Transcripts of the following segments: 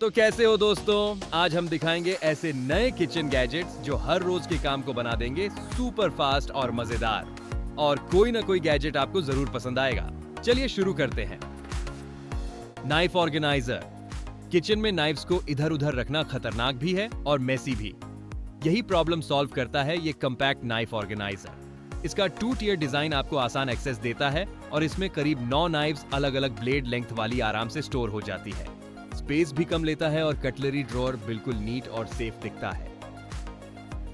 तो कैसे हो दोस्तों? आज हम दिखाएंगे ऐसे नए किचन गैजेट्स जो हर रोज के काम को बना देंगे सुपर फास्ट और मजेदार। और कोई ना कोई गैजेट आपको जरूर पसंद आएगा। चलिए शुरू करते हैं। Knife organiser. किचन में नाइफ्स को इधर उधर रखना खतरनाक भी है और मेसी भी। यही प्रॉब्लम सॉल्व करता है ये कॉम्पैक्ट नाइफ ऑर्गेनाइजर। इसका 2 टियर डिजाइन आपको आसान एक्सेस देता है और इसमें करीब 9 नाइफ्स अलग अलग ब्लेड लेंथ वाली आराम से स्टोर हो जाती है। स्पेस भी कम लेता है और कटलरी ड्रॉअर बिल्कुल नीट और सेफ दिखता है।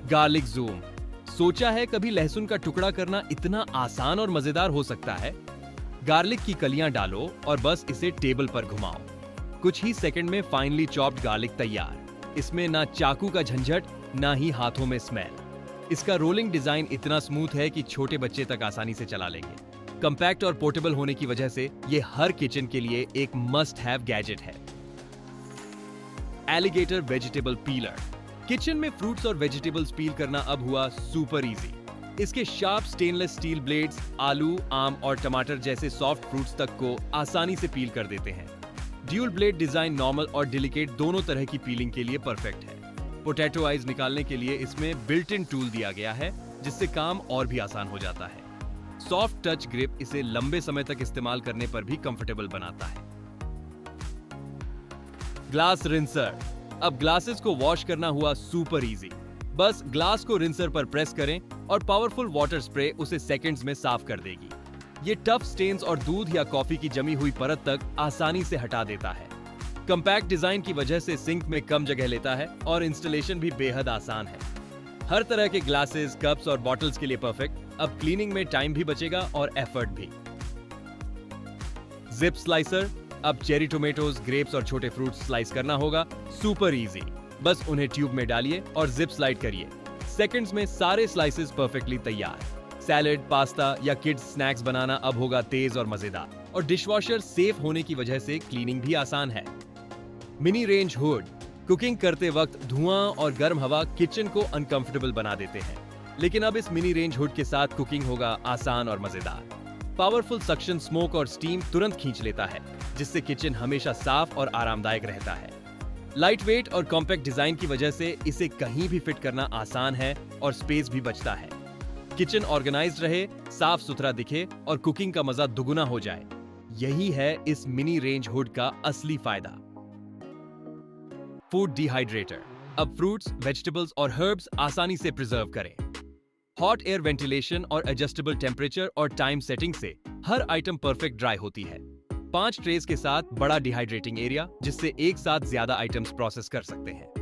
Garlic zoom. सोचा है कभी लहसुन का टुकड़ा करना इतना आसान और मजेदार हो सकता है? गार्लिक की कलियां डालो और बस इसे टेबल पर घुमाओ। कुछ ही सेकंड में फाइनली चॉप्ड गार्लिक तैयार। इसमें ना चाकू का झंझट, ना ही हाथों में स्मेल। इसका रोलिंग डिजाइन इतना स्मूथ है कि छोटे बच्चे तक आसानी से चला लेंगे। कॉम्पैक्ट और पोर्टेबल होने की वजह से ये हर किचन के लिए एक मस्ट हैव गैजेट है। Alligator vegetable pillar. किचन में फ्रूट्स और वेजिटेबल्स पील करना अब हुआ सुपर इजी। इसके शार्प स्टेनलेस स्टील ब्लेड्स आलू, आम और टमाटर जैसे सॉफ्ट फ्रूट्स तक को आसानी से पील कर देते हैं। ड्यूल ब्लेड डिजाइन नॉर्मल और डेलिकेट दोनों तरह की पीलिंग के लिए परफेक्ट है। पोटैटो आइज निकालने के लिए इसमें बिल्ट इन टूल दिया गया है, जिससे काम और भी आसान हो जाता है। सॉफ्ट टच ग्रिप इसे लंबे समय तक इस्तेमाल करने पर भी कंफर्टेबल बनाता है। Glass rinser. अब ग्लासेस को वॉश करना हुआ सुपर इजी। बस ग्लास को रिंसर पर प्रेस करें और पावरफुल वाटर स्प्रे उसे सेकंड्स में साफ कर देगी। ये टफ स्टेन्स और दूध या कॉफी की जमी हुई परत तक आसानी से हटा देता है। कॉम्पैक्ट डिजाइन की वजह से सिंक में कम जगह लेता है और इंस्टॉलेशन भी बेहद आसान है। हर तरह के ग्लासेस, कप्स और बॉटल्स के लिए परफेक्ट। अब क्लीनिंग में टाइम भी बचेगा और एफर्ट भी। Zip slicer. अब चेरी टोमेटोज, ग्रेप्स और छोटे फ्रूट्स स्लाइस करना होगा सुपर इजी। बस उन्हें ट्यूब में डालिए और जिप स्लाइड करिए। सेकंड्स में सारे स्लाइसेस परफेक्टली तैयार। सैलेड, पास्ता या किड्स स्नैक्स बनाना अब होगा तेज और मजेदार। और डिशवॉशर सेफ होने की वजह से क्लीनिंग भी आसान है। Mini range hood. कुकिंग करते वक्त धुआं और गर्म हवा किचन को अनकंफर्टेबल बना देते हैं, लेकिन अब इस मिनी रेंज हुड के साथ कुकिंग होगा आसान और मजेदार। पावरफुल सक्शन स्मोक और स्टीम तुरंत खींच लेता है, जिससे किचन हमेशा साफ और आरामदायक रहता है। लाइट वेट और कॉम्पैक्ट डिजाइन की वजह से इसे कहीं भी फिट करना आसान है और स्पेस भी बचता है। किचन ऑर्गेनाइज्ड रहे, साफ सुथरा दिखे और कुकिंग का मजा दुगुना हो जाए। यही है इस मिनी रेंज हुड का असली फायदा। Food dehydrator. अब फ्रूट्स, वेजिटेबल्स और हर्ब्स आसानी से प्रिजर्व करें। हॉट एयर वेंटिलेशन और एडजस्टेबल टेम्परेचर और टाइम सेटिंग से हर आइटम परफेक्ट ड्राई होती है। 5 ट्रेस के साथ बड़ा डिहाइड्रेटिंग एरिया, जिससे एक साथ ज्यादा आइटम्स प्रोसेस कर सकते हैं।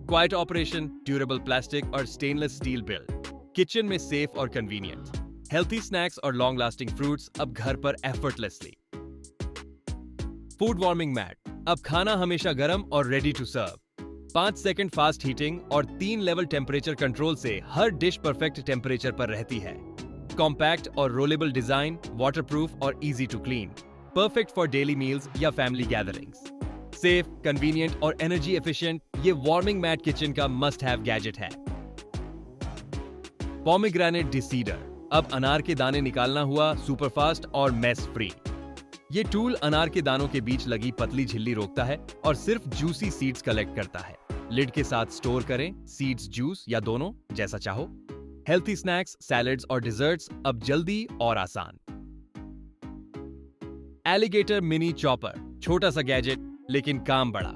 क्वाइट ऑपरेशन, ड्यूरेबल प्लास्टिक और स्टेनलेस स्टील बिल्ड। किचन में सेफ और कन्वीनियंट। हेल्थी स्नैक्स और लॉन्ग लास्टिंग फ्रूट्स अब घर पर एफर्टलेसली। Food warming mat. अब खाना हमेशा गर्म और ready to serve. 5 second fast heating और 3 लेवल टेम्परेचर कंट्रोल से हर डिश परफेक्ट टेम्परेचर पर रहती है। कॉम्पैक्ट और रोलेबल डिजाइन, वाटरप्रूफ और easy to clean. Perfect for daily meals या फैमिली गैदरिंग्स। सेफ, कन्वीनियंट और एनर्जी एफिशिएंट, ये वार्मिंग मैट किचन का मस्ट हैव गैजेट है। Pomegranate deseeder. अब अनार के दाने निकालना हुआ सुपरफास्ट और मेस फ्री। ये टूल अनार के दानों के बीच लगी पतली झिल्ली रोकता है और सिर्फ जूसी सीड्स कलेक्ट करता है। लिड के साथ स्टोर करें, सीड्स, जूस या दोनों, जैसा चाहो। हेल्थी स्नैक्स, सैलेड्स और डिजर्ट्स अब जल्दी और आसान। Alligator mini chopper. छोटा सा गैजेट लेकिन काम बड़ा।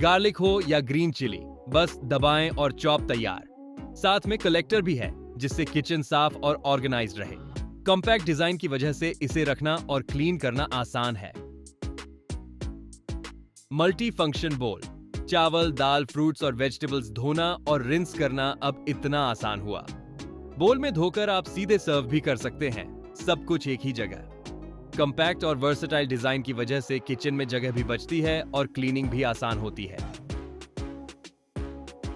गार्लिक हो या ग्रीन चिली, बस दबाएं और चॉप तैयार। साथ में कलेक्टर भी है, जिससे किचन साफ और ऑर्गेनाइज्ड रहे। कॉम्पैक्ट डिजाइन की वजह से इसे रखना और क्लीन करना आसान है। मल्टी फंक्शन बोल। चावल, दाल, फ्रूट्स और वेजिटेबल्स धोना और रिंस करना अब इतना आसान हुआ। बोल में धोकर आप सीधे सर्व भी कर सकते हैं, सब कुछ एक ही जगह। कॉम्पैक्ट और वर्सेटाइल डिजाइन की वजह से किचन में जगह भी बचती है और क्लीनिंग भी आसान होती है।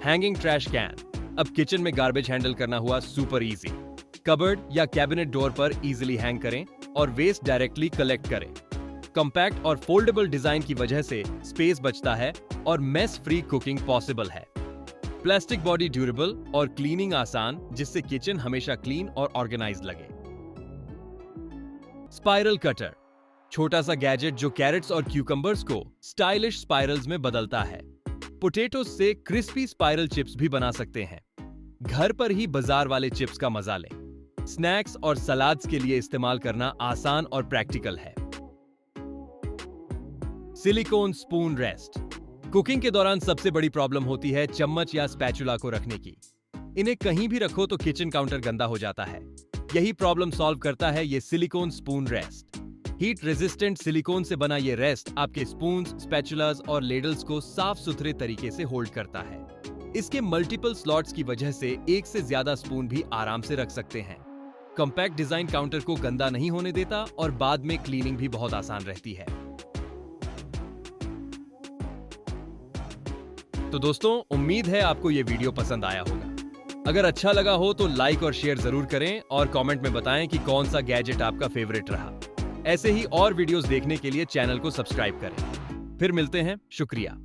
Hanging trash can. अब किचन में गार्बेज हैंडल करना हुआ सुपर इजी। कबर्ड या कैबिनेट डोर पर इजीली हैंग करें और वेस्ट डायरेक्टली कलेक्ट करें। कॉम्पैक्ट और फोल्डेबल डिजाइन की वजह से स्पेस बचता है और मेस फ्री कुकिंग पॉसिबल है। प्लास्टिक बॉडी ड्यूरेबल और क्लीनिंग आसान, जिससे किचन हमेशा क्लीन और ऑर्गेनाइज्ड लगे। Spiral cutter. छोटा सा गैजेट जो कैरेट्स और क्यूकम्बर्स को स्टाइलिश स्पाइरल्स में बदलता है। पोटैटोज से क्रिस्पी स्पाइरल चिप्स भी बना सकते हैं। घर पर ही बाजार वाले चिप्स का मजा लें। स्नैक्स और सलाद्स के लिए इस्तेमाल करना आसान और प्रैक्टिकल है। Silicon spoon rest. कुकिंग के दौरान सबसे बड़ी प्रॉब्लम होती है चम्मच या स्पैचुला को रखने की। इन्हें कहीं भी रखो तो किचन काउंटर गंदा हो जाता है। यही प्रॉब्लम सॉल्व करता है ये silicon spoon rest. Heat resistant silicon से बना ये रेस्ट आपके स्पून्स, स्पैचुलास और लेडल्स को साफ सुथरे तरीके से होल्ड करता है। इसके मल्टीपल स्लॉट्स की वजह से एक से ज्यादा स्पून भी आराम से रख सकते हैं। कॉम्पैक्ट डिजाइन काउंटर को गंदा नहीं होने देता और बाद में क्लीनिंग भी बहुत आसान रहती है। तो दोस्तों, उम्मीद है आपको ये वीडियो पसंद आया होगा। अगर अच्छा लगा हो तो लाइक और शेयर जरूर करें और कमेंट में बताएं कि कौन सा गैजेट आपका फेवरेट रहा। ऐसे ही और वीडियोस देखने के लिए चैनल को सब्सक्राइब करें। फिर मिलते हैं। शुक्रिया।